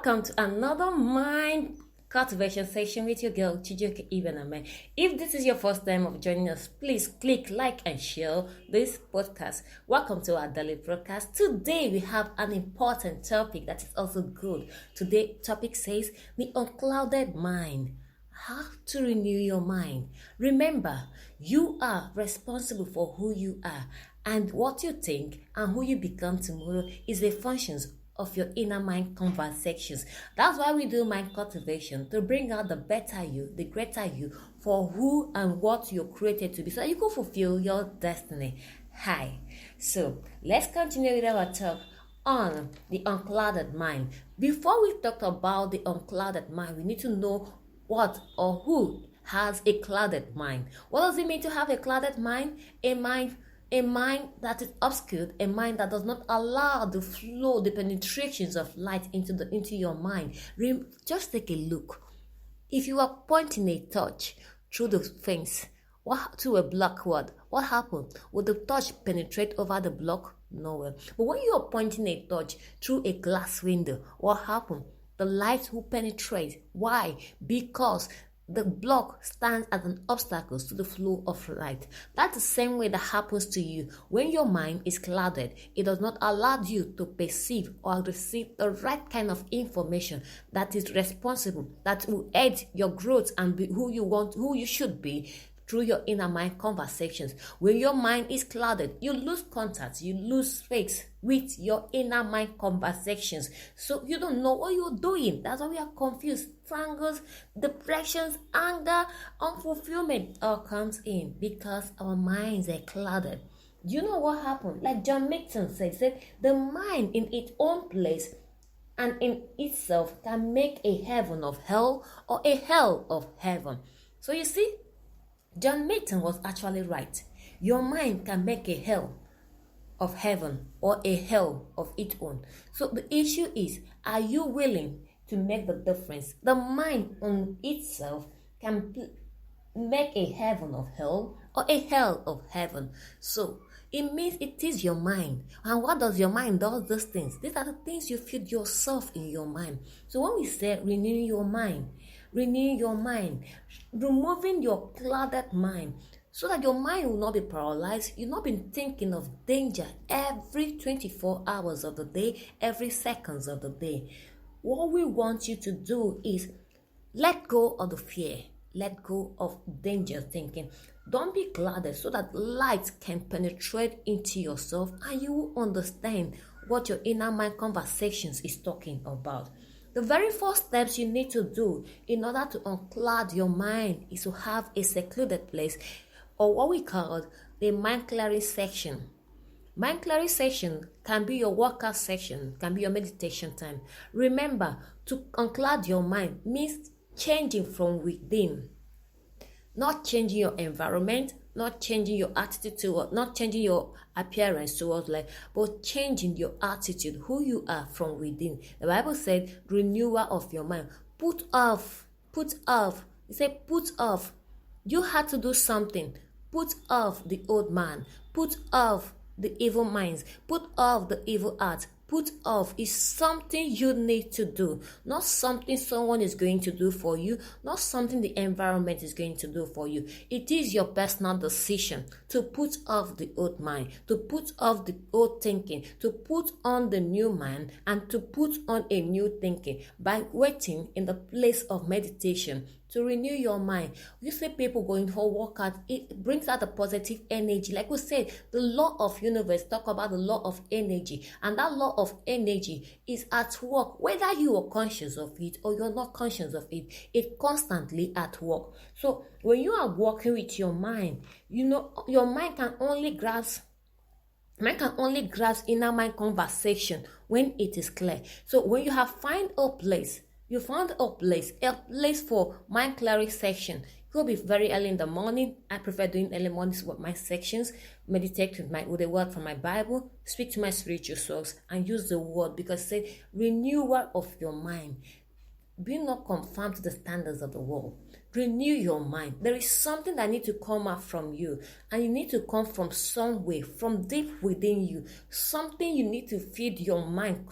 Welcome to another Mind Cultivation session with your girl, Chijoke Ibename. If this is your first time of joining us, please click like and share this podcast. Welcome to our daily broadcast. Today we have an important topic that is also good. Today's topic says the unclouded mind. How to renew your mind. Remember, you are responsible for who you are, and what you think and who you become tomorrow is a function of your inner mind conversations. That's why we do mind cultivation, to bring out the better you, the greater you, for who and what you're created to be, so that you can fulfill your destiny. Hi. So let's continue with our talk on the unclouded mind. Before we talk about the unclouded mind, we need to know what or who has a clouded mind. What does it mean to have a clouded mind? A mind that is obscured, a mind that does not allow the flow, the penetrations of light into your mind. Just take a look. If you are pointing a torch through the fence, to a block word, what happened? Would the torch penetrate over the block? Nowhere. But when you are pointing a torch through a glass window, what happened? The light will penetrate. Why? Because the block stands as an obstacle to the flow of light. That's the same way that happens to you. When your mind is clouded, it does not allow you to perceive or receive the right kind of information that is responsible, that will aid your growth and be who you should be, through your inner mind conversations. When your mind is clouded, you lose contact, you lose space with your inner mind conversations. So you don't know what you're doing. That's why we are confused. Strangles, depressions, anger, unfulfillment all comes in because our minds are clouded. Do you know what happened? Like John Milton said, the mind in its own place and in itself can make a heaven of hell or a hell of heaven. So you see, John Milton was actually right. Your mind can make a hell of heaven or a hell of its own. So the issue is, are you willing to make the difference? The mind on itself can make a heaven of hell or a hell of heaven. So it means it is your mind. And what does your mind do? These things. These are the things you feed yourself in your mind. So when we say renew your mind, removing your clouded mind so that your mind will not be paralyzed. You'll not be thinking of danger every 24 hours of the day, every seconds of the day. What we want you to do is let go of the fear, let go of danger thinking. Don't be clouded so that light can penetrate into yourself and you will understand what your inner mind conversations is talking about. The very first steps you need to do in order to uncloud your mind is to have a secluded place, or what we call the mind clearing section. Mind clearing section can be your workout section, can be your meditation time. Remember, to uncloud your mind means changing from within, not changing your environment, not changing your attitude toward, not changing your appearance towards life, but changing your attitude, who you are from within. The Bible said, renewal of your mind. Put off. It said, put off. You had to do something. Put off the old man. Put off the evil minds. Put off the evil art. Put off is something you need to do, not something someone is going to do for you, not something the environment is going to do for you. It is your personal decision to put off the old mind, to put off the old thinking, to put on the new mind, and to put on a new thinking by waiting in the place of meditation to renew your mind. You see people going for workout, it brings out a positive energy. Like we said, the law of universe talk about the law of energy, and that law of energy is at work, whether you are conscious of it or you're not conscious of it. It's constantly at work. So when you are working with your mind, you know your mind can only grasp inner mind conversation when it is clear. So when you have found a place for mind clearing section. It will be very early in the morning. I prefer doing early mornings with my sections, meditate with the word from my Bible, speak to my spiritual source, and use the word, because say renewal of your mind. Be not conformed to the standards of the world. Renew your mind. There is something that needs to come out from you, and you need to come from somewhere, from deep within you. Something you need to feed your mind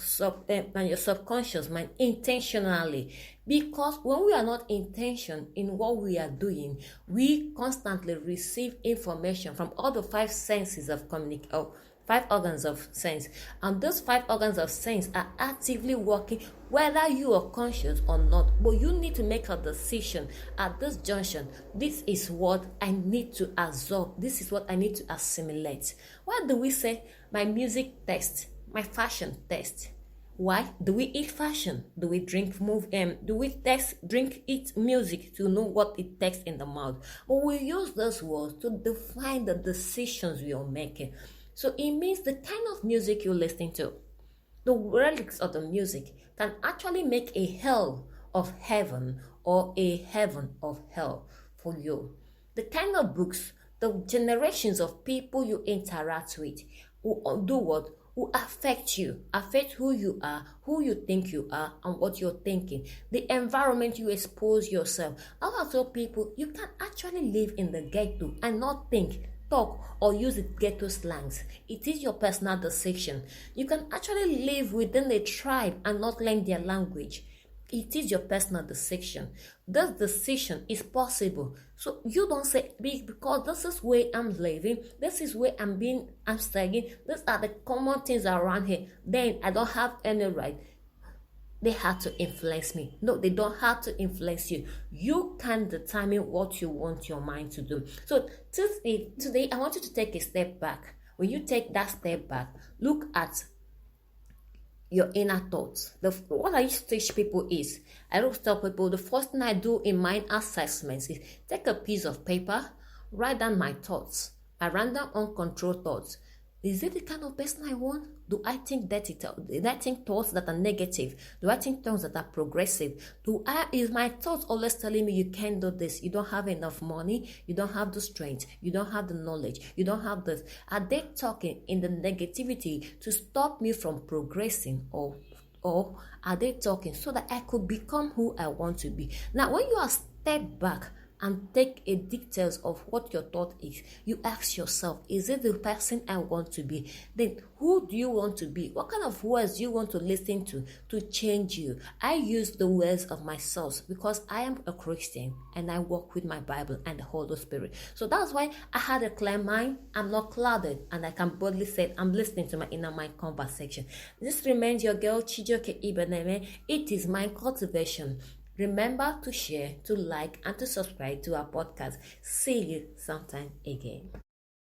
and your subconscious mind intentionally. Because when we are not intention in what we are doing, we constantly receive information from all the five senses of communication. Five organs of sense, and those five organs of sense are actively working whether you are conscious or not. But you need to make a decision at this junction. This is what I need to absorb. This is what I need to assimilate. Why do we say my music taste, my fashion taste? Why do we eat fashion? Do we do we eat music to know what it takes in the mouth? But we use those words to define the decisions we are making. So it means the kind of music you're listening to, the lyrics of the music can actually make a hell of heaven or a heaven of hell for you. The kind of books, the generations of people you interact with who do what? Who affect you, affect who you are, who you think you are, and what you're thinking. The environment you expose yourself. I have told people you can actually live in the ghetto and not think, talk, or use the ghetto slangs. It is your personal decision. You can actually live within a tribe and not learn their language. It is your personal decision. This decision is possible. So you don't say, because this is where I'm living, this is where I'm staying, these are the common things around here, then I don't have any right. They have to influence me. No, they don't have to influence you. You can determine what you want your mind to do. So today I want you to take a step back. When you take that step back, look at your inner thoughts. What I used to teach people is, I don't tell people the first thing I do in mind assessments is take a piece of paper, write down my thoughts, my random uncontrolled thoughts. Is it the kind of person I want? Do I think dirty thoughts? Do I think thoughts that are negative? Do I think thoughts that are progressive? Is my thoughts always telling me you can't do this? You don't have enough money. You don't have the strength. You don't have the knowledge. You don't have this. Are they talking in the negativity to stop me from progressing, or are they talking so that I could become who I want to be? Now, when you are step back and take a details of what your thought is, you ask yourself, is it the person I want to be? Then who do you want to be? What kind of words do you want to listen to change you? I use the words of my source because I am a Christian and I walk with my Bible and the Holy Spirit. So that's why I had a clear mind. I'm not clouded, and I can boldly say I'm listening to my inner mind conversation. This remains your girl Chijoke Ibeneme. It is mind cultivation. Remember to share, to like, and to subscribe to our podcast. See you sometime again.